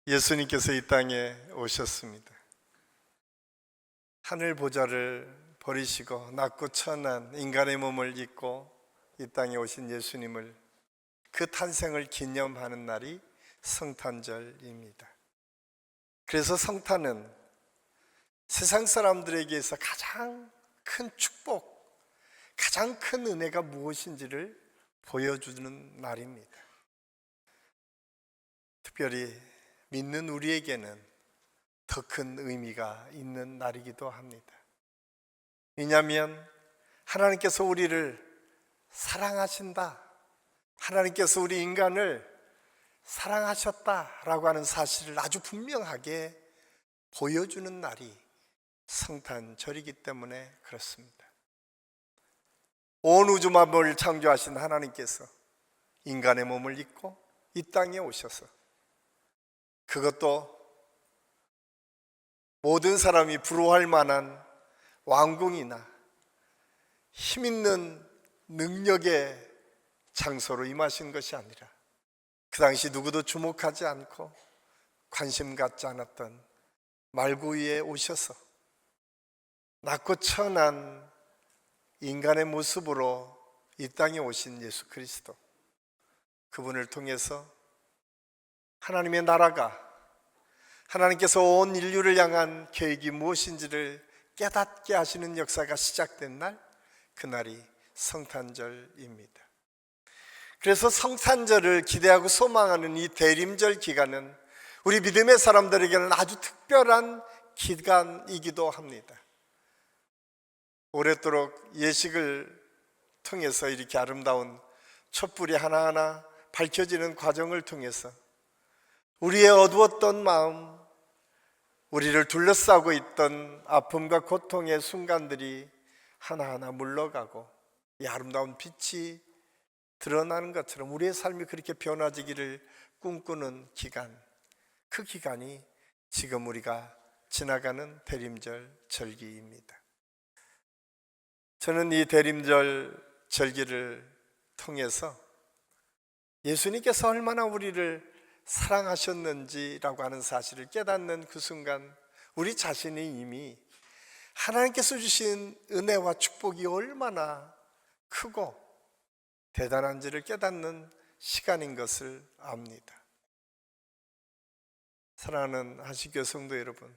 예수님께서 이 땅에 오셨습니다. 하늘 보좌를 버리시고 낮고 천한 인간의 몸을 입고 이 땅에 오신 예수님을, 그 탄생을 기념하는 날이 성탄절입니다. 그래서 성탄은 세상 사람들에게서 가장 큰 축복, 가장 큰 은혜가 무엇인지를 보여주는 날입니다. 특별히 믿는 우리에게는 더 큰 의미가 있는 날이기도 합니다. 왜냐하면 하나님께서 우리를 사랑하신다, 하나님께서 우리 인간을 사랑하셨다라고 하는 사실을 아주 분명하게 보여주는 날이 성탄절이기 때문에 그렇습니다. 온 우주 만물을 창조하신 하나님께서 인간의 몸을 입고 이 땅에 오셔서, 그것도 모든 사람이 부러워할 만한 왕궁이나 힘있는 능력의 장소로 임하신 것이 아니라, 그 당시 누구도 주목하지 않고 관심 갖지 않았던 말구 위에 오셔서 낮고 천한 인간의 모습으로 이 땅에 오신 예수 그리스도, 그분을 통해서 하나님의 나라가, 하나님께서 온 인류를 향한 계획이 무엇인지를 깨닫게 하시는 역사가 시작된 날, 그날이 성탄절입니다. 그래서 성탄절을 기대하고 소망하는 이 대림절 기간은 우리 믿음의 사람들에게는 아주 특별한 기간이기도 합니다. 오랫도록 예식을 통해서 이렇게 아름다운 촛불이 하나하나 밝혀지는 과정을 통해서 우리의 어두웠던 마음, 우리를 둘러싸고 있던 아픔과 고통의 순간들이 하나하나 물러가고 이 아름다운 빛이 드러나는 것처럼 우리의 삶이 그렇게 변화지기를 꿈꾸는 기간, 그 기간이 지금 우리가 지나가는 대림절 절기입니다. 저는 이 대림절 절기를 통해서 예수님께서 얼마나 우리를 사랑하셨는지라고 하는 사실을 깨닫는 그 순간, 우리 자신이 이미 하나님께서 주신 은혜와 축복이 얼마나 크고 대단한지를 깨닫는 시간인 것을 압니다. 사랑하는 하시교회 성도 여러분,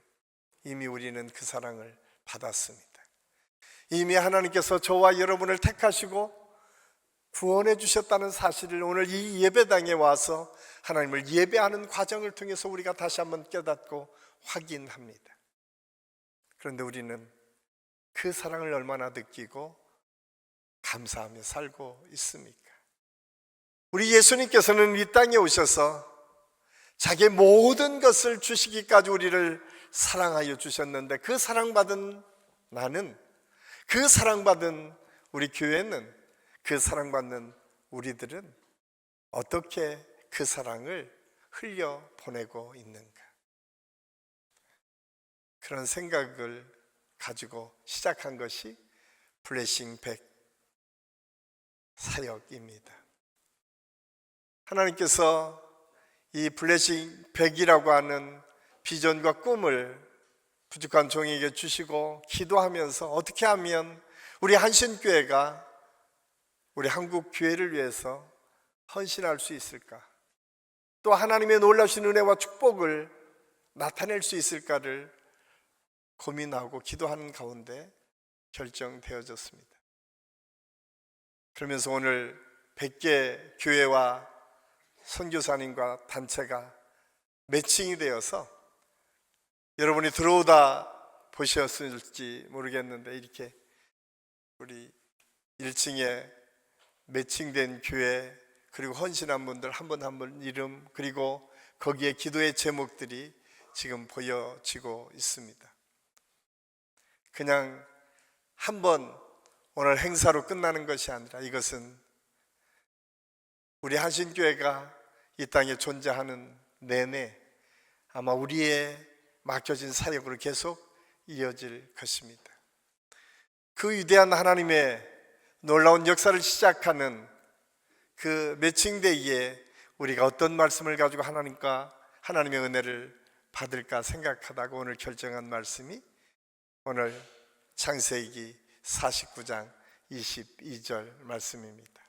이미 우리는 그 사랑을 받았습니다. 이미 하나님께서 저와 여러분을 택하시고 구원해 주셨다는 사실을 오늘 이 예배당에 와서 하나님을 예배하는 과정을 통해서 우리가 다시 한번 깨닫고 확인합니다. 그런데 우리는 그 사랑을 얼마나 느끼고 감사하며 살고 있습니까? 우리 예수님께서는 이 땅에 오셔서 자기의 모든 것을 주시기까지 우리를 사랑하여 주셨는데, 그 사랑받은 나는, 그 사랑받은 우리 교회는, 그 사랑받는 우리들은 어떻게 그 사랑을 흘려보내고 있는가? 그런 생각을 가지고 시작한 것이 블레싱 100 사역입니다. 하나님께서 이 블레싱 100이라고 하는 비전과 꿈을 부족한 종에게 주시고, 기도하면서 어떻게 하면 우리 한신교회가 우리 한국 교회를 위해서 헌신할 수 있을까, 또 하나님의 놀라신 은혜와 축복을 나타낼 수 있을까를 고민하고 기도하는 가운데 결정되어졌습니다. 그러면서 오늘 100개 교회와 선교사님과 단체가 매칭이 되어서, 여러분이 들어오다 보셨을지 모르겠는데 이렇게 우리 1층에 매칭된 교회, 그리고 헌신한 분들 한 분 한 분 이름, 그리고 거기에 기도의 제목들이 지금 보여지고 있습니다. 그냥 한번 오늘 행사로 끝나는 것이 아니라, 이것은 우리 한신교회가 이 땅에 존재하는 내내 아마 우리의 맡겨진 사역으로 계속 이어질 것입니다. 그 위대한 하나님의 놀라운 역사를 시작하는 그 매칭데이에 우리가 어떤 말씀을 가지고 하나님과 하나님의 은혜를 받을까 생각하다가 오늘 결정한 말씀이 오늘 창세기 49장 22절 말씀입니다.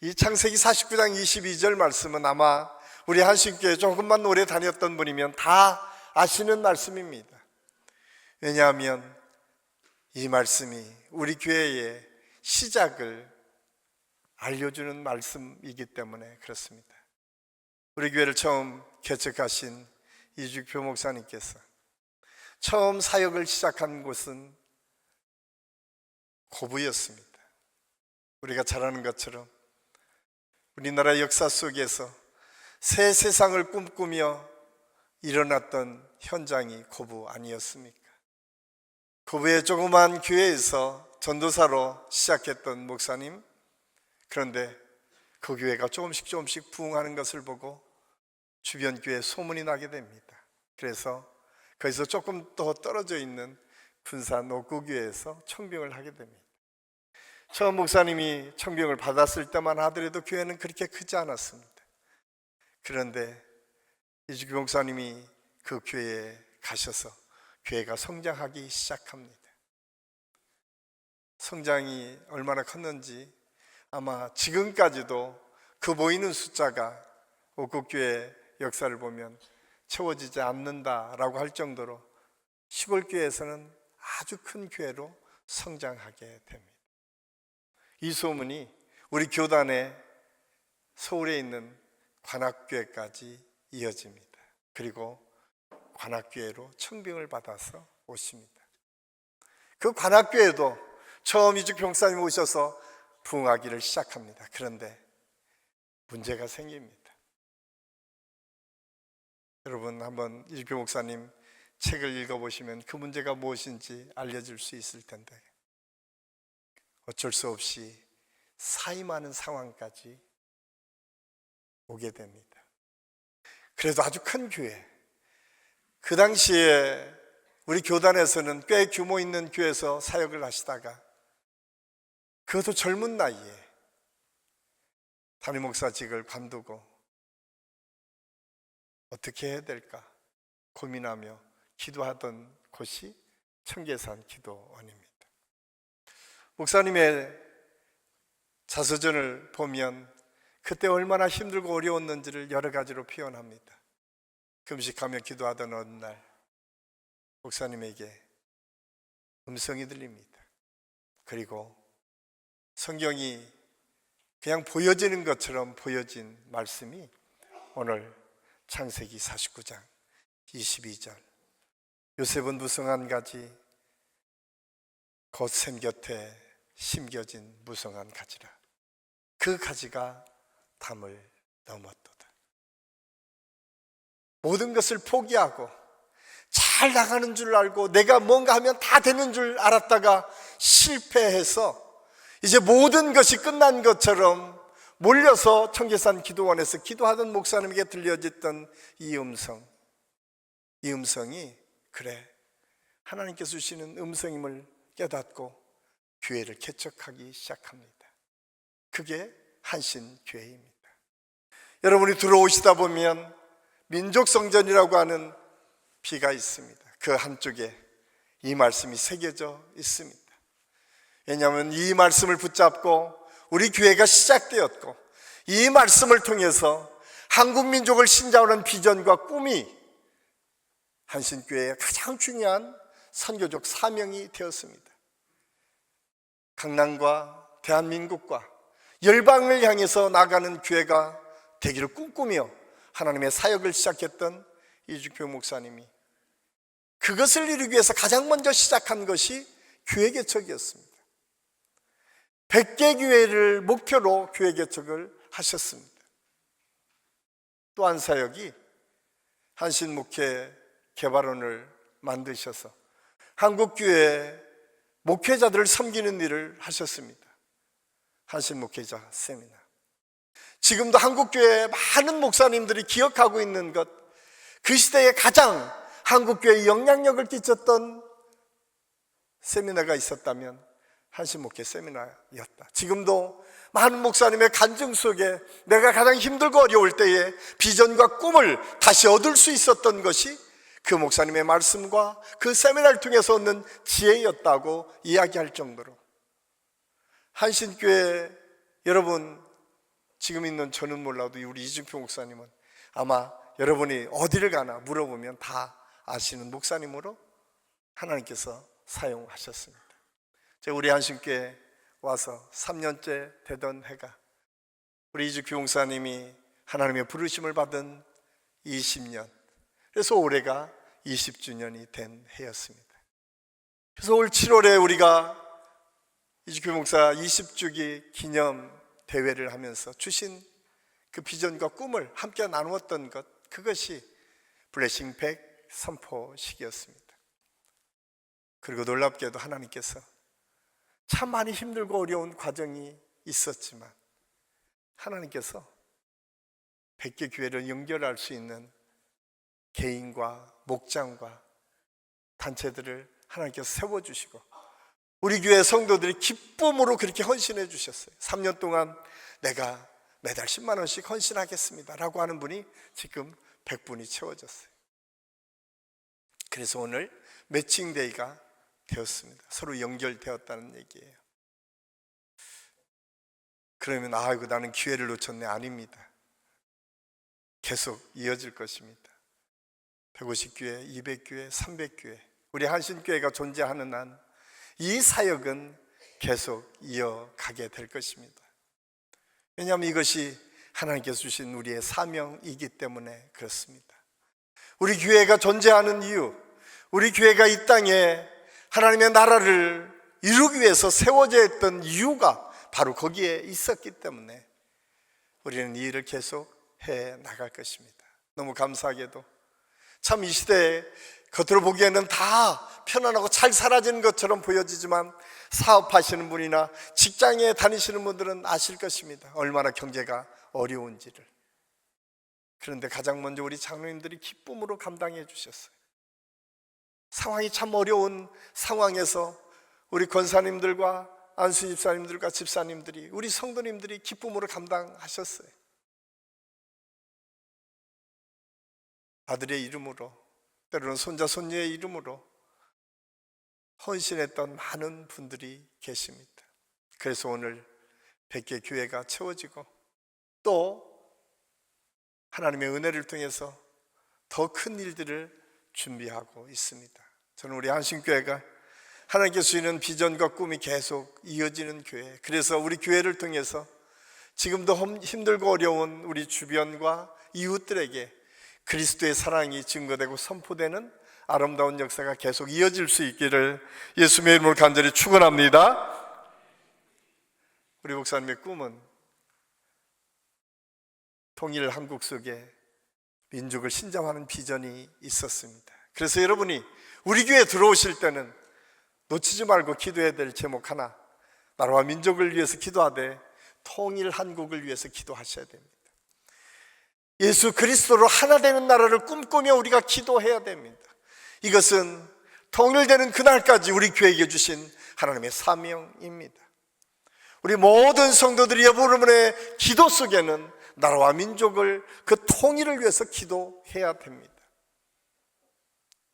이 창세기 49장 22절 말씀은 아마 우리 한신교회 조금만 오래 다녔던 분이면 다 아시는 말씀입니다. 왜냐하면 이 말씀이 우리 교회의 시작을 알려주는 말씀이기 때문에 그렇습니다. 우리 교회를 처음 개척하신 이주표 목사님께서 처음 사역을 시작한 곳은 고부였습니다. 우리가 잘 아는 것처럼 우리나라 역사 속에서 새 세상을 꿈꾸며 일어났던 현장이 고부 아니었습니까? 고부의 조그만 교회에서 전도사로 시작했던 목사님, 그런데 그 교회가 조금씩 부흥하는 것을 보고 주변 교회에 소문이 나게 됩니다. 그래서 거기서 조금 더 떨어져 있는 군산 옥구교회에서 청빙을 하게 됩니다. 처음 목사님이 청빙을 받았을 때만 하더라도 교회는 그렇게 크지 않았습니다. 그런데 이주교 목사님이 그 교회에 가셔서 교회가 성장하기 시작합니다. 성장이 얼마나 컸는지 아마 지금까지도 그 모이는 숫자가 옥구교회 역사를 보면 채워지지 않는다라고 할 정도로 시골교회에서는 아주 큰 교회로 성장하게 됩니다. 이 소문이 우리 교단에 서울에 있는 관악교회까지 이어집니다. 그리고 관악교회로 청빙을 받아서 오십니다. 그 관악교회도 처음 이주표 목사님 오셔서 부흥하기를 시작합니다. 그런데 문제가 생깁니다. 여러분 한번 이주표 목사님 책을 읽어보시면 그 문제가 무엇인지 알려질 수 있을 텐데 어쩔 수 없이 사임하는 상황까지 오게 됩니다. 그래도 아주 큰 교회, 그 당시에 우리 교단에서는 꽤 규모 있는 교회에서 사역을 하시다가 그것도 젊은 나이에 담임 목사직을 관두고 어떻게 해야 될까 고민하며 기도하던 곳이 청계산 기도원입니다. 목사님의 자서전을 보면 그때 얼마나 힘들고 어려웠는지를 여러 가지로 표현합니다. 금식하며 기도하던 어느 날 목사님에게 음성이 들립니다. 그리고 성경이 그냥 보여지는 것처럼 보여진 말씀이 오늘 창세기 49장 22절 요셉은 무성한 가지 곧 샘 곁에 심겨진 무성한 가지라 그 가지가 담을 넘었도다. 모든 것을 포기하고 잘 나가는 줄 알고 내가 뭔가 하면 다 되는 줄 알았다가 실패해서 이제 모든 것이 끝난 것처럼 몰려서 청계산 기도원에서 기도하던 목사님에게 들려졌던 이 음성이 그래 하나님께서 주시는 음성임을 깨닫고 교회를 개척하기 시작합니다. 그게 한신교회입니다. 여러분이 들어오시다 보면 민족성전이라고 하는 비가 있습니다. 그 한쪽에 이 말씀이 새겨져 있습니다. 왜냐하면 이 말씀을 붙잡고 우리 교회가 시작되었고 이 말씀을 통해서 한국 민족을 신자하는 비전과 꿈이 한신교회의 가장 중요한 선교적 사명이 되었습니다. 강남과 대한민국과 열방을 향해서 나가는 교회가 되기를 꿈꾸며 하나님의 사역을 시작했던 이주표 목사님이 그것을 이루기 위해서 가장 먼저 시작한 것이 교회 개척이었습니다. 100개 교회를 목표로 교회 개척을 하셨습니다. 또 한 사역이 한신목회 개발원을 만드셔서 한국교회 목회자들을 섬기는 일을 하셨습니다. 한신목회자 세미나. 지금도 한국교회 많은 목사님들이 기억하고 있는 것, 그 시대에 가장 한국교회에 영향력을 끼쳤던 세미나가 있었다면 한신 목회 세미나였다. 지금도 많은 목사님의 간증 속에 내가 가장 힘들고 어려울 때에 비전과 꿈을 다시 얻을 수 있었던 것이 그 목사님의 말씀과 그 세미나를 통해서 얻는 지혜였다고 이야기할 정도로, 한신교회 여러분, 지금 있는 저는 몰라도 우리 이준표 목사님은 아마 여러분이 어디를 가나 물어보면 다 아시는 목사님으로 하나님께서 사용하셨습니다. 제가 우리 한신교회 와서 3년째 되던 해가 우리 이준표 목사님이 하나님의 부르심을 받은 20년, 그래서 올해가 20주년이 된 해였습니다. 그래서 올 7월에 우리가 이준표 목사 20주기 기념 대회를 하면서 주신 그 비전과 꿈을 함께 나누었던 것, 그것이 블레싱 100 선포식이었습니다. 그리고 놀랍게도 하나님께서 참 많이 힘들고 어려운 과정이 있었지만 하나님께서 100개 교회를 연결할 수 있는 개인과 목장과 단체들을 하나님께서 세워주시고 우리 교회 성도들이 기쁨으로 그렇게 헌신해 주셨어요. 3년 동안 내가 매달 10만 원씩 헌신하겠습니다 라고 하는 분이 지금 100분이 채워졌어요. 그래서 오늘 매칭데이가 되었습니다. 서로 연결되었다는 얘기예요. 그러면 아이고 나는 기회를 놓쳤네. 아닙니다. 계속 이어질 것입니다. 150교회, 200교회, 300교회, 우리 한신교회가 존재하는 한 이 사역은 계속 이어가게 될 것입니다. 왜냐하면 이것이 하나님께서 주신 우리의 사명이기 때문에 그렇습니다. 우리 교회가 존재하는 이유, 우리 교회가 이 땅에 하나님의 나라를 이루기 위해서 세워져 있던 이유가 바로 거기에 있었기 때문에 우리는 이 일을 계속 해 나갈 것입니다. 너무 감사하게도 참 이 시대에 겉으로 보기에는 다 편안하고 잘 살아지는 것처럼 보여지지만 사업하시는 분이나 직장에 다니시는 분들은 아실 것입니다. 얼마나 경제가 어려운지를. 그런데 가장 먼저 우리 장로님들이 기쁨으로 감당해 주셨어요. 상황이 참 어려운 상황에서 우리 권사님들과 안수 집사님들과 집사님들이, 우리 성도님들이 기쁨으로 감당하셨어요. 아들의 이름으로, 때로는 손자 손녀의 이름으로 헌신했던 많은 분들이 계십니다. 그래서 오늘 100개 교회가 채워지고 또 하나님의 은혜를 통해서 더 큰 일들을 준비하고 있습니다. 저는 우리 한신교회가 하나님께서 주시는 비전과 꿈이 계속 이어지는 교회, 그래서 우리 교회를 통해서 지금도 힘들고 어려운 우리 주변과 이웃들에게 그리스도의 사랑이 증거되고 선포되는 아름다운 역사가 계속 이어질 수 있기를 예수님의 이름으로 간절히 축원합니다. 우리 목사님의 꿈은 통일 한국 속에 민족을 신장하는 비전이 있었습니다. 그래서 여러분이 우리 교회에 들어오실 때는 놓치지 말고 기도해야 될 제목 하나, 나라와 민족을 위해서 기도하되 통일 한국을 위해서 기도하셔야 됩니다. 예수 그리스도로 하나 되는 나라를 꿈꾸며 우리가 기도해야 됩니다. 이것은 통일되는 그날까지 우리 교회에게 주신 하나님의 사명입니다. 우리 모든 성도들이 여러분의 기도 속에는 나라와 민족을, 그 통일을 위해서 기도해야 됩니다.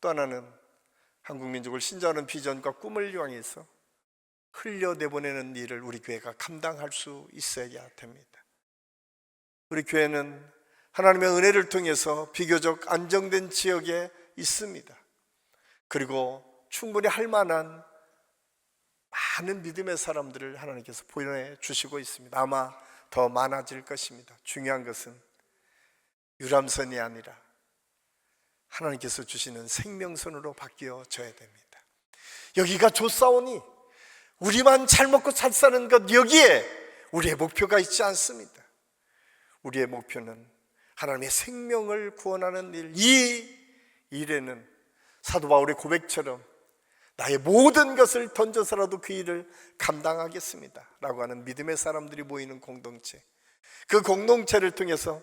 또 하나는 한국 민족을 신장하는 비전과 꿈을 향해서 흘려내보내는 일을 우리 교회가 감당할 수 있어야 됩니다. 우리 교회는 하나님의 은혜를 통해서 비교적 안정된 지역에 있습니다. 그리고 충분히 할 만한 많은 믿음의 사람들을 하나님께서 보내주시고 있습니다. 아마 더 많아질 것입니다. 중요한 것은 유람선이 아니라 하나님께서 주시는 생명선으로 바뀌어져야 됩니다. 여기가 좋사오니 우리만 잘 먹고 잘 사는 것, 여기에 우리의 목표가 있지 않습니다. 우리의 목표는 하나님의 생명을 구원하는 일, 이 일에는 사도 바울의 고백처럼 나의 모든 것을 던져서라도 그 일을 감당하겠습니다 라고 하는 믿음의 사람들이 모이는 공동체, 그 공동체를 통해서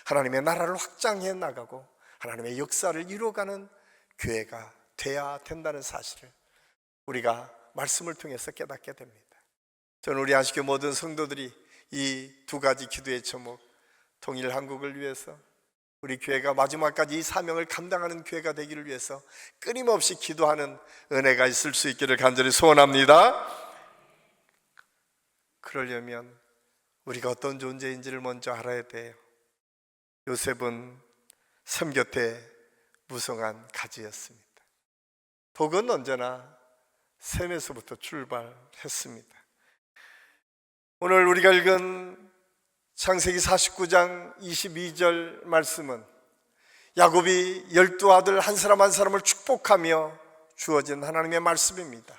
하나님의 나라를 확장해 나가고 하나님의 역사를 이루어가는 교회가 돼야 된다는 사실을 우리가 말씀을 통해서 깨닫게 됩니다. 저는 우리 안식교 모든 성도들이 이 두 가지 기도의 제목, 통일 한국을 위해서, 우리 교회가 마지막까지 이 사명을 감당하는 교회가 되기를 위해서 끊임없이 기도하는 은혜가 있을 수 있기를 간절히 소원합니다. 그러려면 우리가 어떤 존재인지를 먼저 알아야 돼요. 요셉은 샘 곁에 무성한 가지였습니다. 복은 언제나 샘에서부터 출발했습니다. 오늘 우리가 읽은 창세기 49장 22절 말씀은 야곱이 12아들 한 사람 한 사람을 축복하며 주어진 하나님의 말씀입니다.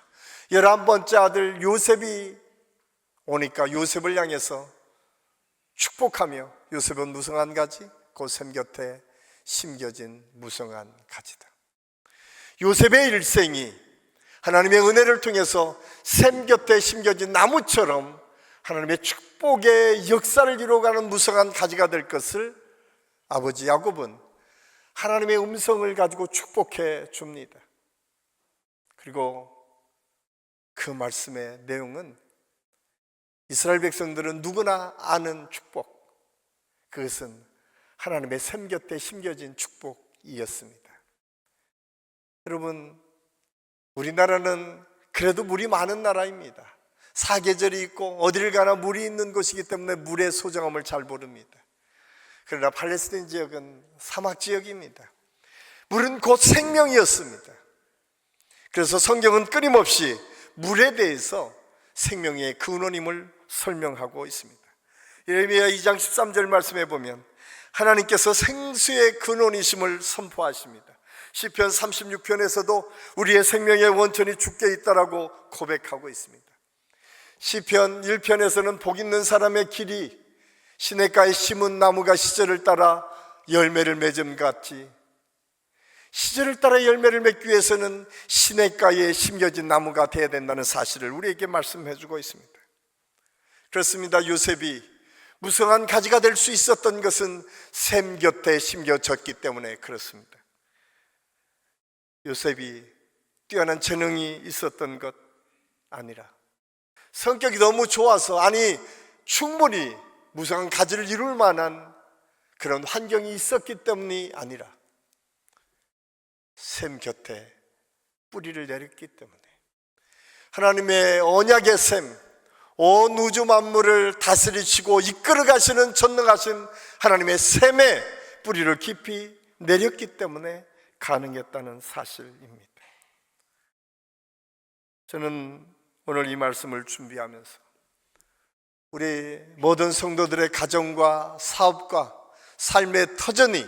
11번째 아들 요셉이 오니까 요셉을 향해서 축복하며, 요셉은 무성한 가지, 그 샘 곁에 심겨진 무성한 가지다. 요셉의 일생이 하나님의 은혜를 통해서 샘 곁에 심겨진 나무처럼 하나님의 축복의 역사를 이루어가는 무성한 가지가 될 것을 아버지 야곱은 하나님의 음성을 가지고 축복해 줍니다. 그리고 그 말씀의 내용은 이스라엘 백성들은 누구나 아는 축복, 그것은 하나님의 샘 곁에 심겨진 축복이었습니다. 여러분, 우리나라는 그래도 물이 많은 나라입니다. 사계절이 있고 어디를 가나 물이 있는 곳이기 때문에 물의 소중함을 잘 모릅니다. 그러나 팔레스타인 지역은 사막 지역입니다. 물은 곧 생명이었습니다. 그래서 성경은 끊임없이 물에 대해서 생명의 근원임을 설명하고 있습니다. 예레미야 2장 13절 말씀에 보면 하나님께서 생수의 근원이심을 선포하십니다. 시편 36편에서도 우리의 생명의 원천이 주께 있다라고 고백하고 있습니다. 시편 1편에서는 복 있는 사람의 길이 시냇가에 심은 나무가 시절을 따라 열매를 맺음 같이, 시절을 따라 열매를 맺기 위해서는 시냇가에 심겨진 나무가 되어야 된다는 사실을 우리에게 말씀해 주고 있습니다. 그렇습니다. 요셉이 무성한 가지가 될 수 있었던 것은 샘 곁에 심겨졌기 때문에 그렇습니다. 요셉이 뛰어난 재능이 있었던 것 아니라 성격이 너무 좋아서, 아니 충분히 무성한 가지를 이룰 만한 그런 환경이 있었기 때문이 아니라 샘 곁에 뿌리를 내렸기 때문에, 하나님의 언약의 샘, 온 우주 만물을 다스리시고 이끌어 가시는 전능하신 하나님의 샘에 뿌리를 깊이 내렸기 때문에 가능했다는 사실입니다. 저는 오늘 이 말씀을 준비하면서 우리 모든 성도들의 가정과 사업과 삶의 터전이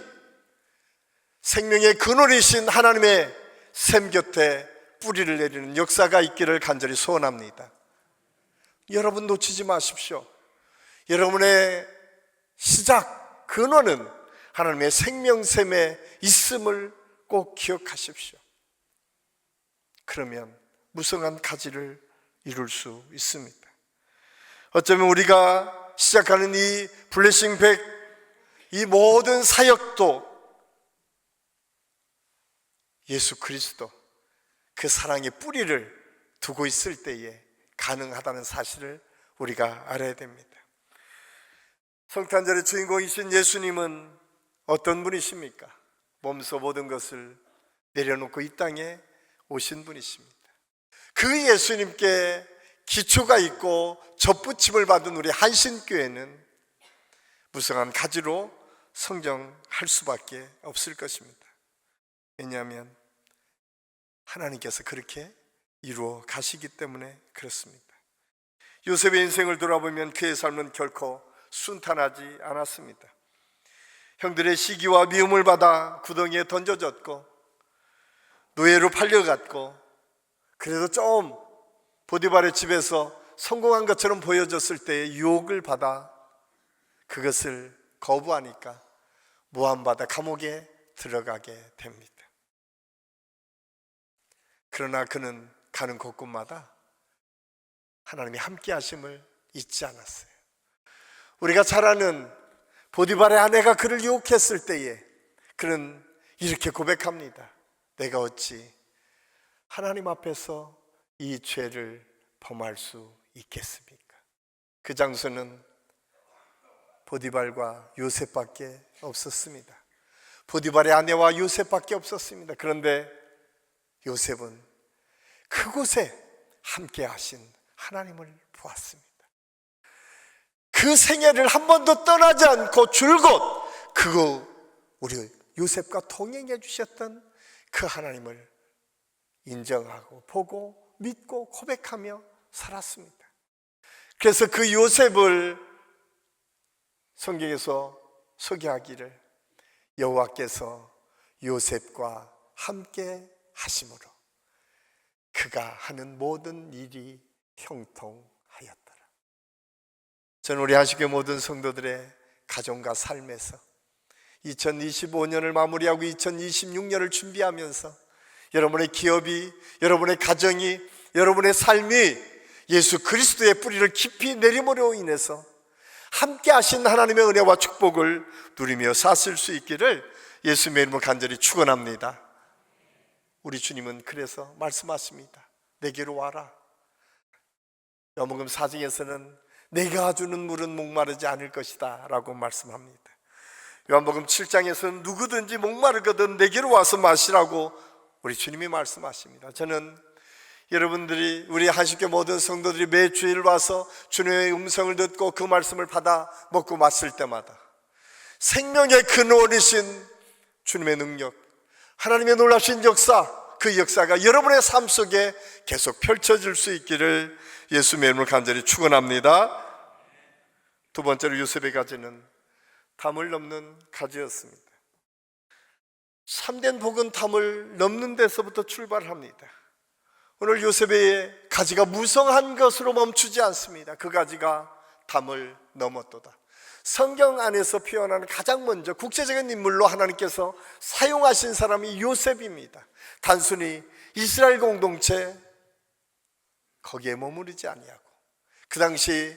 생명의 근원이신 하나님의 샘 곁에 뿌리를 내리는 역사가 있기를 간절히 소원합니다. 여러분 놓치지 마십시오. 여러분의 시작, 근원은 하나님의 생명샘에 있음을 꼭 기억하십시오. 그러면 무성한 가지를 이룰 수 있습니다. 어쩌면 우리가 시작하는 이 블레싱 백, 이 모든 사역도 예수 그리스도 그 사랑의 뿌리를 두고 있을 때에 가능하다는 사실을 우리가 알아야 됩니다. 성탄절의 주인공이신 예수님은 어떤 분이십니까? 몸소 모든 것을 내려놓고 이 땅에 오신 분이십니다. 그 예수님께 기초가 있고 접붙임을 받은 우리 한신교회는 무성한 가지로 성장할 수밖에 없을 것입니다. 왜냐하면 하나님께서 그렇게 이루어 가시기 때문에 그렇습니다. 요셉의 인생을 돌아보면 그의 삶은 결코 순탄하지 않았습니다. 형들의 시기와 미움을 받아 구덩이에 던져졌고 노예로 팔려갔고, 그래도 좀 보디발의 집에서 성공한 것처럼 보여졌을 때에 유혹을 받아 그것을 거부하니까 모함받아 감옥에 들어가게 됩니다. 그러나 그는 가는 곳곳마다 하나님이 함께 하심을 잊지 않았어요. 우리가 잘 아는 보디발의 아내가 그를 유혹했을 때에 그는 이렇게 고백합니다. 내가 어찌 하나님 앞에서 이 죄를 범할 수 있겠습니까? 그 장소는 포디발과 요셉밖에 없었습니다. 포디발의 아내와 요셉밖에 없었습니다. 그런데 요셉은 그곳에 함께 하신 하나님을 보았습니다. 그 생애를 한 번도 떠나지 않고 줄곧 우리 요셉과 동행해 주셨던 그 하나님을 인정하고 보고 믿고 고백하며 살았습니다. 그래서 그 요셉을 성경에서 소개하기를 여호와께서 요셉과 함께 하심으로 그가 하는 모든 일이 형통하였더라. 저는 우리 한식교 모든 성도들의 가정과 삶에서 2025년을 마무리하고 2026년을 준비하면서 여러분의 기업이, 여러분의 가정이, 여러분의 삶이 예수 그리스도의 뿌리를 깊이 내림으로 인해서 함께 하신 하나님의 은혜와 축복을 누리며 사실 수 있기를 예수님의 이름으로 간절히 축원합니다. 우리 주님은 그래서 말씀하십니다. 내게로 와라. 요한복음 4장에서는 내가 주는 물은 목마르지 않을 것이다 라고 말씀합니다. 요한복음 7장에서는 누구든지 목마르거든 내게로 와서 마시라고 우리 주님이 말씀하십니다. 저는 여러분들이, 우리 한식교 모든 성도들이 매주일 와서 주님의 음성을 듣고 그 말씀을 받아 먹고 마실 때마다 생명의 근원이신 주님의 능력, 하나님의 놀라신 역사, 그 역사가 여러분의 삶 속에 계속 펼쳐질 수 있기를 예수님의 이름으로 간절히 축원합니다. 두 번째로 요셉의 가지는 담을 넘는 가지였습니다. 참된 복은 담을 넘는 데서부터 출발합니다. 오늘 요셉의 가지가 무성한 것으로 멈추지 않습니다. 그 가지가 담을 넘었도다. 성경 안에서 표현하는 가장 먼저 국제적인 인물로 하나님께서 사용하신 사람이 요셉입니다. 단순히 이스라엘 공동체 거기에 머무르지 아니하고 그 당시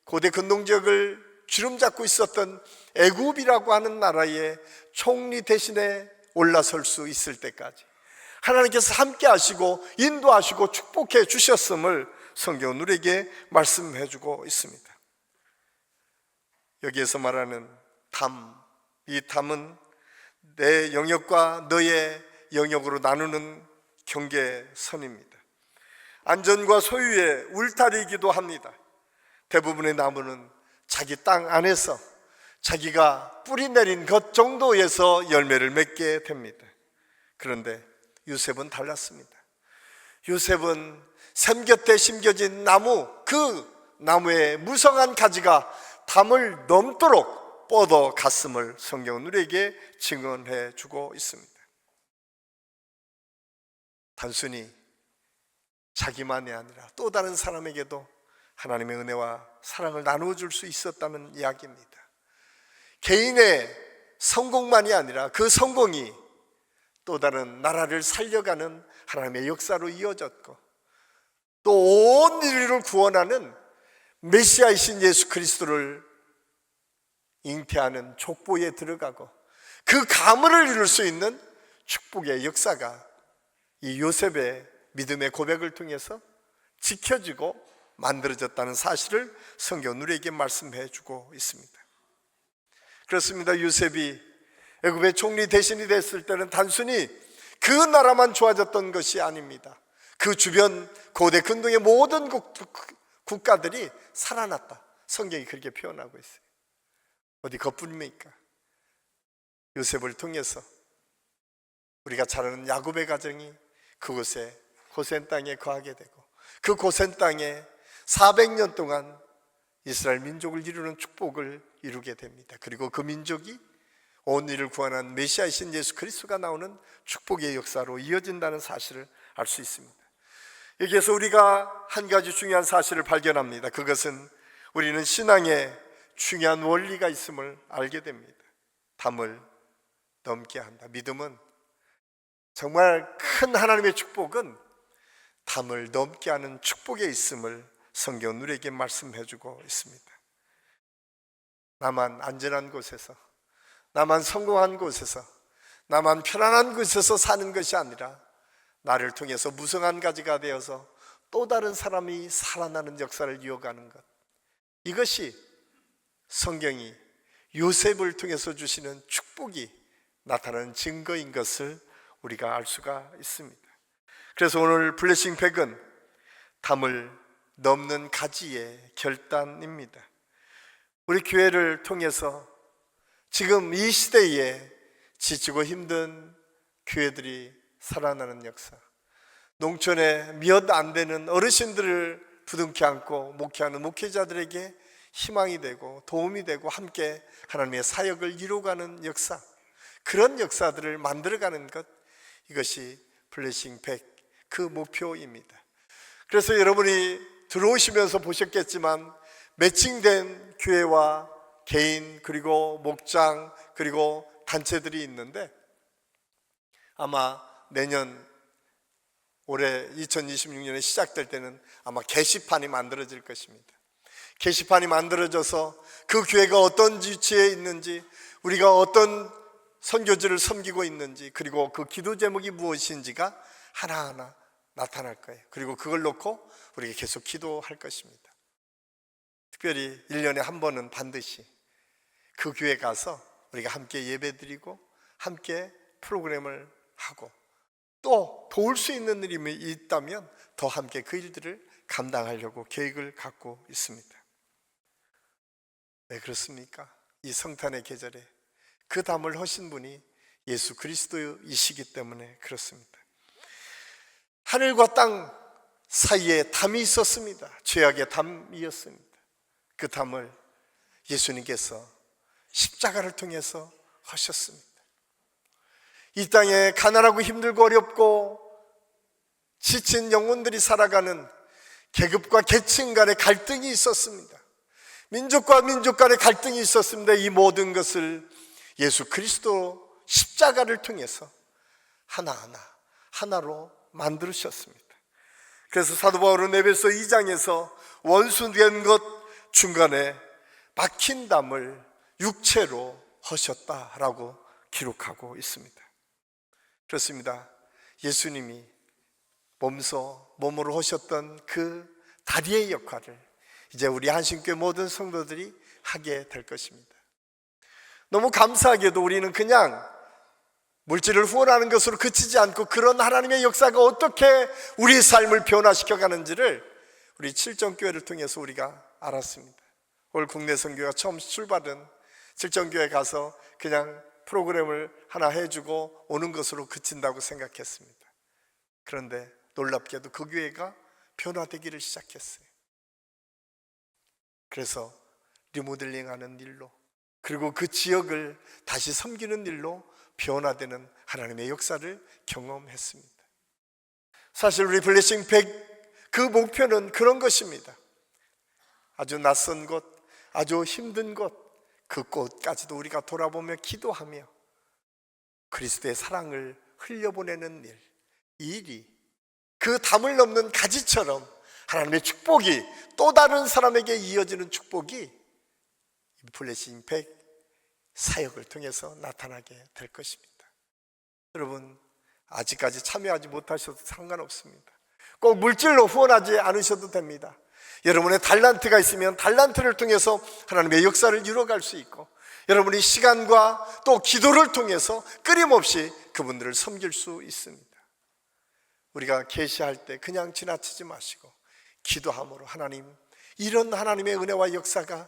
고대 근동지역을 주름잡고 있었던 애굽이라고 하는 나라의 총리 대신에 올라설 수 있을 때까지 하나님께서 함께 하시고 인도하시고 축복해 주셨음을 성경은 우리에게 말씀해 주고 있습니다. 여기에서 말하는 담, 이 담은 내 영역과 너의 영역으로 나누는 경계선입니다. 안전과 소유의 울타리이기도 합니다. 대부분의 나무는 자기 땅 안에서 자기가 뿌리 내린 것 정도에서 열매를 맺게 됩니다. 그런데 요셉은 달랐습니다. 요셉은 샘 곁에 심겨진 나무, 그 나무의 무성한 가지가 담을 넘도록 뻗어 갔음을 성경은 우리에게 증언해 주고 있습니다. 단순히 자기만이 아니라 또 다른 사람에게도 하나님의 은혜와 사랑을 나누어 줄 수 있었다는 이야기입니다. 개인의 성공만이 아니라 그 성공이 또 다른 나라를 살려가는 하나님의 역사로 이어졌고 또 온 인류를 구원하는 메시아이신 예수 그리스도를 잉태하는 족보에 들어가고 그 가문을 이룰 수 있는 축복의 역사가 이 요셉의 믿음의 고백을 통해서 지켜지고 만들어졌다는 사실을 성경은 우리에게 말씀해 주고 있습니다. 그렇습니다. 요셉이 애굽의 총리 대신이 됐을 때는 단순히 그 나라만 좋아졌던 것이 아닙니다. 그 주변 고대 근동의 모든 국가들이 살아났다. 성경이 그렇게 표현하고 있어요. 어디 그뿐입니까? 요셉을 통해서 우리가 잘 아는 야곱의 가정이 그곳에 고센 땅에 거하게 되고 그 고센 땅에 400년 동안 이스라엘 민족을 이루는 축복을 이루게 됩니다. 그리고 그 민족이 온 일을 구원한 메시아이신 예수 그리스도가 나오는 축복의 역사로 이어진다는 사실을 알 수 있습니다. 여기에서 우리가 한 가지 중요한 사실을 발견합니다. 그것은 우리는 신앙에 중요한 원리가 있음을 알게 됩니다. 담을 넘게 한다. 믿음은 정말 큰 하나님의 축복은 담을 넘게 하는 축복에 있음을 성경은 우리에게 말씀해 주고 있습니다. 나만 안전한 곳에서, 나만 성공한 곳에서, 나만 편안한 곳에서 사는 것이 아니라 나를 통해서 무성한 가지가 되어서 또 다른 사람이 살아나는 역사를 이어가는 것, 이것이 성경이 요셉을 통해서 주시는 축복이 나타나는 증거인 것을 우리가 알 수가 있습니다. 그래서 오늘 블레싱 백은 담을 넘는 가지의 결단입니다. 우리 교회를 통해서 지금 이 시대에 지치고 힘든 교회들이 살아나는 역사, 농촌에 몇 안 되는 어르신들을 부둥켜 안고 목회하는 목회자들에게 희망이 되고 도움이 되고 함께 하나님의 사역을 이루어가는 역사, 그런 역사들을 만들어가는 것, 이것이 블레싱 100 그 목표입니다. 그래서 여러분이 들어오시면서 보셨겠지만 매칭된 교회와 개인 그리고 목장 그리고 단체들이 있는데, 아마 내년 올해 2026년에 시작될 때는 아마 게시판이 만들어질 것입니다. 게시판이 만들어져서 그 교회가 어떤 위치에 있는지, 우리가 어떤 선교지를 섬기고 있는지, 그리고 그 기도 제목이 무엇인지가 하나하나 나타날 거예요. 그리고 그걸 놓고 우리가 계속 기도할 것입니다. 특별히 1년에 한 번은 반드시 그 교회 가서 우리가 함께 예배드리고 함께 프로그램을 하고, 또 도울 수 있는 일이 있다면 더 함께 그 일들을 감당하려고 계획을 갖고 있습니다. 왜 그렇습니까? 이 성탄의 계절에 그 담을 허신 분이 예수 그리스도이시기 때문에 그렇습니다. 하늘과 땅 사이에 담이 있었습니다. 죄악의 담이었습니다. 그 담을 예수님께서 십자가를 통해서 하셨습니다. 이 땅에 가난하고 힘들고 어렵고 지친 영혼들이 살아가는 계급과 계층 간의 갈등이 있었습니다. 민족과 민족 간의 갈등이 있었습니다. 이 모든 것을 예수 그리스도 십자가를 통해서 하나로 만드셨습니다. 그래서 사도 바울은 에베소 2장에서 원수된 것 중간에 막힌 담을 육체로 하셨다라고 기록하고 있습니다. 그렇습니다. 예수님이 몸으로 하셨던 그 다리의 역할을 이제 우리 한신교회 모든 성도들이 하게 될 것입니다. 너무 감사하게도 우리는 그냥 물질을 후원하는 것으로 그치지 않고 그런 하나님의 역사가 어떻게 우리의 삶을 변화시켜 가는지를 우리 칠정교회를 통해서 우리가 알았습니다. 올 국내 선교가 처음 출발은 칠정교회 가서 그냥 프로그램을 하나 해주고 오는 것으로 그친다고 생각했습니다. 그런데 놀랍게도 그 교회가 변화되기를 시작했어요. 그래서 리모델링하는 일로, 그리고 그 지역을 다시 섬기는 일로 변화되는 하나님의 역사를 경험했습니다. 사실 우리 블레싱 100 그 목표는 그런 것입니다. 아주 낯선 곳, 아주 힘든 곳, 그 곳까지도 우리가 돌아보며 기도하며 그리스도의 사랑을 흘려보내는 일, 이 일이 그 담을 넘는 가지처럼 하나님의 축복이 또 다른 사람에게 이어지는 축복이 블레싱 100 사역을 통해서 나타나게 될 것입니다. 여러분, 아직까지 참여하지 못하셔도 상관없습니다. 꼭 물질로 후원하지 않으셔도 됩니다. 여러분의 달란트가 있으면 달란트를 통해서 하나님의 역사를 이루어갈 수 있고, 여러분이 시간과 또 기도를 통해서 끊임없이 그분들을 섬길 수 있습니다. 우리가 계시할 때 그냥 지나치지 마시고 기도함으로, 하나님, 이런 하나님의 은혜와 역사가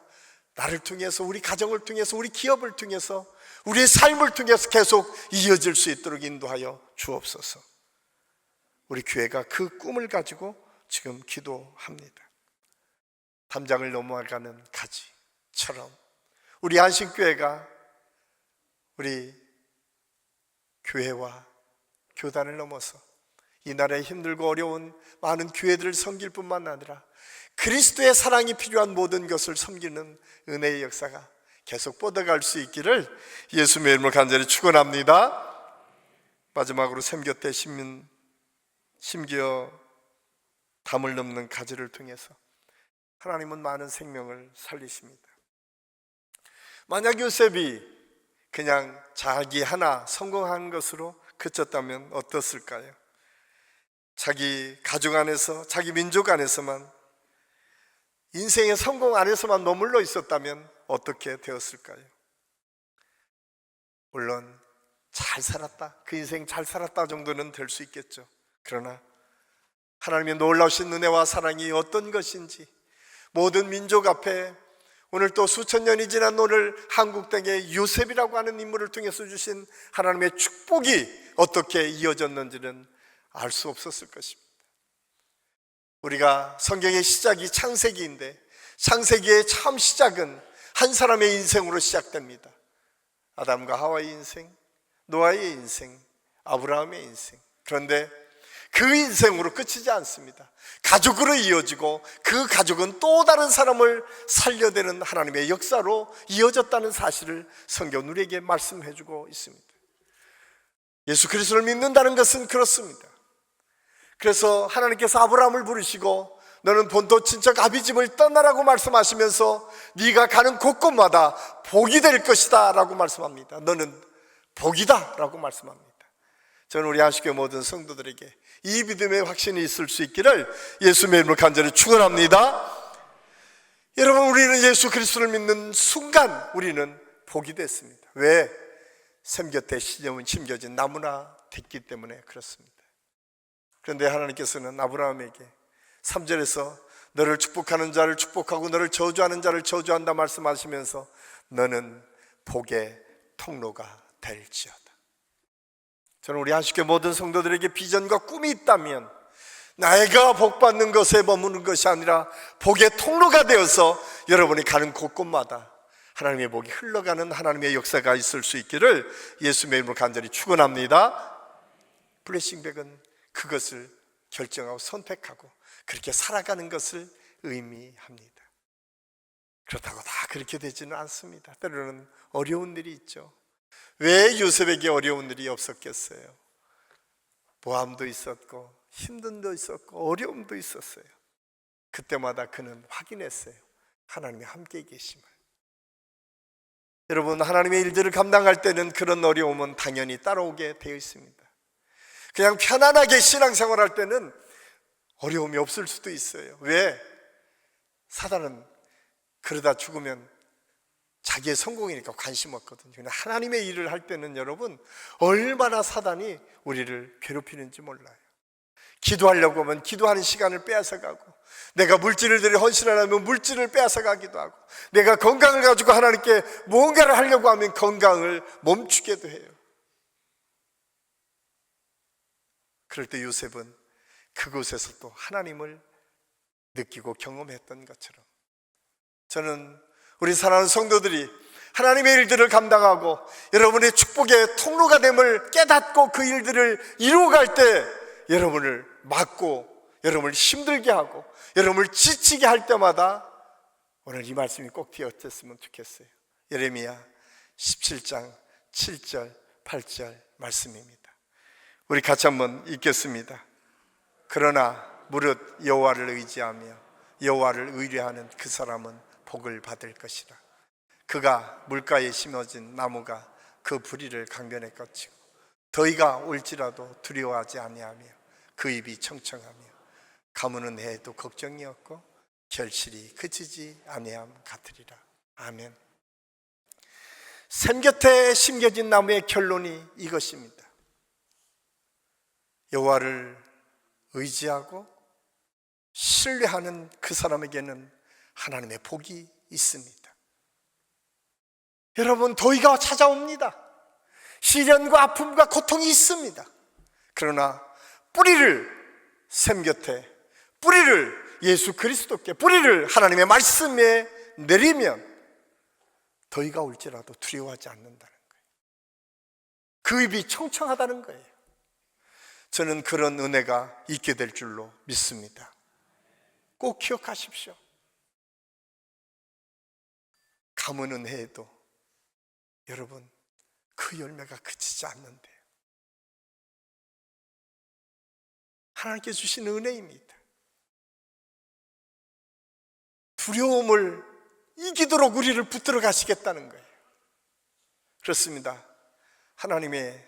나를 통해서, 우리 가정을 통해서, 우리 기업을 통해서, 우리의 삶을 통해서 계속 이어질 수 있도록 인도하여 주옵소서. 우리 교회가 그 꿈을 가지고 지금 기도합니다. 담장을 넘어가는 가지처럼 우리 한신교회가 우리 교회와 교단을 넘어서 이 나라에 힘들고 어려운 많은 교회들을 섬길 뿐만 아니라 그리스도의 사랑이 필요한 모든 것을 섬기는 은혜의 역사가 계속 뻗어갈 수 있기를 예수님의 이름으로 간절히 축원합니다. 마지막으로 샘곁에 심겨 담을 넘는 가지를 통해서 하나님은 많은 생명을 살리십니다. 만약 요셉이 그냥 자기 하나 성공한 것으로 그쳤다면 어떻을까요? 자기 가족 안에서, 자기 민족 안에서만 인생의 성공 안에서만 머물러 있었다면 어떻게 되었을까요? 물론 잘 살았다, 그 인생 잘 살았다 정도는 될 수 있겠죠. 그러나 하나님의 놀라우신 은혜와 사랑이 어떤 것인지, 모든 민족 앞에 오늘 또 수천 년이 지난 오늘 한국 땅에 요셉이라고 하는 인물을 통해서 주신 하나님의 축복이 어떻게 이어졌는지는 알 수 없었을 것입니다. 우리가 성경의 시작이 창세기인데, 창세기의 처음 시작은 한 사람의 인생으로 시작됩니다. 아담과 하와의 인생, 노아의 인생, 아브라함의 인생. 그런데 그 인생으로 끝이지 않습니다. 가족으로 이어지고 그 가족은 또 다른 사람을 살려내는 하나님의 역사로 이어졌다는 사실을 성경은 우리에게 말씀해 주고 있습니다. 예수 그리스도를 믿는다는 것은 그렇습니다. 그래서 하나님께서 아브라함을 부르시고 너는 본토 친척 아비집을 떠나라고 말씀하시면서 네가 가는 곳곳마다 복이 될 것이다 라고 말씀합니다. 너는 복이다 라고 말씀합니다. 저는 우리 안식교 모든 성도들에게 이 믿음의 확신이 있을 수 있기를 예수님의 이름으로 간절히 축원합니다. 여러분, 우리는 예수 그리스도를 믿는 순간 우리는 복이 됐습니다. 왜? 샘 곁에 심겨진 나무나 됐기 때문에 그렇습니다. 그런데 하나님께서는 아브라함에게 3절에서 너를 축복하는 자를 축복하고 너를 저주하는 자를 저주한다 말씀하시면서 너는 복의 통로가 될지어다. 저는 우리 안식교 모든 성도들에게 비전과 꿈이 있다면 내가 복받는 것에 머무는 것이 아니라 복의 통로가 되어서 여러분이 가는 곳곳마다 하나님의 복이 흘러가는 하나님의 역사가 있을 수 있기를 예수님의 이름으로 간절히 축원합니다. 블레싱백은 그것을 결정하고 선택하고 그렇게 살아가는 것을 의미합니다. 그렇다고 다 그렇게 되지는 않습니다. 때로는 어려운 일이 있죠. 왜 요셉에게 어려운 일이 없었겠어요? 모함도 있었고 힘듦도 있었고 어려움도 있었어요. 그때마다 그는 확인했어요. 하나님이 함께 계심을. 여러분, 하나님의 일들을 감당할 때는 그런 어려움은 당연히 따라오게 되어 있습니다. 그냥 편안하게 신앙생활할 때는 어려움이 없을 수도 있어요. 왜? 사단은 그러다 죽으면 자기의 성공이니까 관심 없거든요. 그러나 하나님의 일을 할 때는 여러분 얼마나 사단이 우리를 괴롭히는지 몰라요. 기도하려고 하면 기도하는 시간을 빼앗아가고, 내가 물질을 들여 헌신하려면 물질을 빼앗아가기도 하고, 내가 건강을 가지고 하나님께 뭔가를 하려고 하면 건강을 멈추게도 해요. 그럴 때 요셉은 그곳에서 또 하나님을 느끼고 경험했던 것처럼, 저는 우리 사랑하는 성도들이 하나님의 일들을 감당하고 여러분의 축복의 통로가 됨을 깨닫고 그 일들을 이루어갈 때 여러분을 막고 여러분을 힘들게 하고 여러분을 지치게 할 때마다 오늘 이 말씀이 꼭 되었으면 좋겠어요. 예레미야 17장 7절 8절 말씀입니다. 우리 같이 한번 읽겠습니다. 그러나 무릇 여호와를 의지하며 여호와를 의뢰하는 그 사람은 복을 받을 것이라. 그가 물가에 심어진 나무가 그 부리를 강변에 꺾이고 더위가 올지라도 두려워하지 아니하며 그 입이 청청하며 가무는 해에도 걱정이 없고 결실이 그치지 아니함 같으리라. 아멘. 샘 곁에 심겨진 나무의 결론이 이것입니다. 여호와를 의지하고 신뢰하는 그 사람에게는 하나님의 복이 있습니다. 여러분, 더위가 찾아옵니다. 시련과 아픔과 고통이 있습니다. 그러나 뿌리를 샘 곁에, 뿌리를 예수 그리스도께, 뿌리를 하나님의 말씀에 내리면 더위가 올지라도 두려워하지 않는다는 거예요. 그 입이 청청하다는 거예요. 저는 그런 은혜가 있게 될 줄로 믿습니다. 꼭 기억하십시오. 가무는 해에도 여러분 그 열매가 그치지 않는데 하나님께 주신 은혜입니다. 두려움을 이기도록 우리를 붙들어 가시겠다는 거예요. 그렇습니다. 하나님의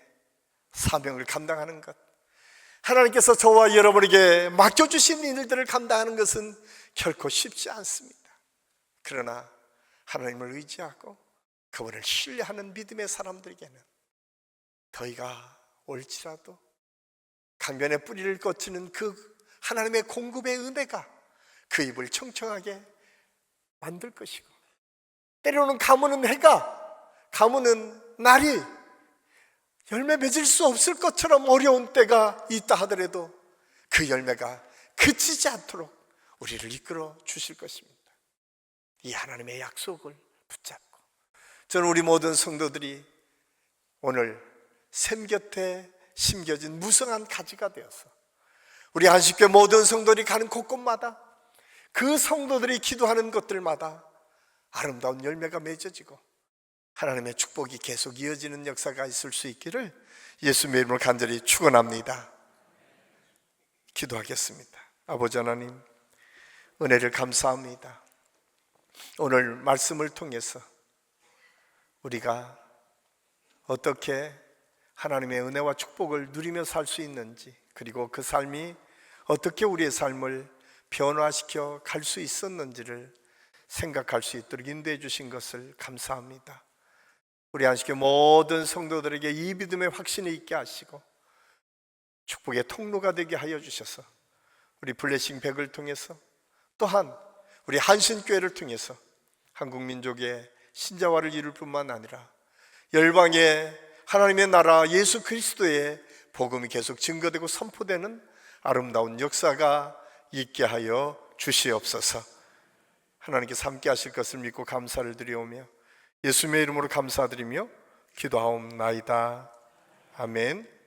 사명을 감당하는 것, 하나님께서 저와 여러분에게 맡겨주신 일들을 감당하는 것은 결코 쉽지 않습니다. 그러나 하나님을 의지하고 그분을 신뢰하는 믿음의 사람들에게는 더위가 올지라도 강변의 뿌리를 거치는 그 하나님의 공급의 은혜가 그 입을 청청하게 만들 것이고, 때로는 가무는 해가, 가무는 날이 열매 맺을 수 없을 것처럼 어려운 때가 있다 하더라도 그 열매가 그치지 않도록 우리를 이끌어 주실 것입니다. 이 하나님의 약속을 붙잡고 저는 우리 모든 성도들이 오늘 샘 곁에 심겨진 무성한 가지가 되어서 우리 안식교 모든 성도들이 가는 곳곳마다 그 성도들이 기도하는 것들마다 아름다운 열매가 맺어지고 하나님의 축복이 계속 이어지는 역사가 있을 수 있기를 예수님의 이름으로 간절히 축원합니다. 기도하겠습니다. 아버지 하나님, 은혜를 감사합니다. 오늘 말씀을 통해서 우리가 어떻게 하나님의 은혜와 축복을 누리며 살 수 있는지, 그리고 그 삶이 어떻게 우리의 삶을 변화시켜 갈 수 있었는지를 생각할 수 있도록 인도해 주신 것을 감사합니다. 우리 안식교 모든 성도들에게 이 믿음의 확신이 있게 하시고 축복의 통로가 되게 하여 주셔서 우리 블레싱 100을 통해서 또한 우리 한신교회를 통해서 한국민족의 신자화를 이룰 뿐만 아니라 열방의 하나님의 나라 예수 그리스도의 복음이 계속 증거되고 선포되는 아름다운 역사가 있게 하여 주시옵소서. 하나님께서 함께 하실 것을 믿고 감사를 드리오며 예수님의 이름으로 감사드리며 기도하옵나이다. 아멘.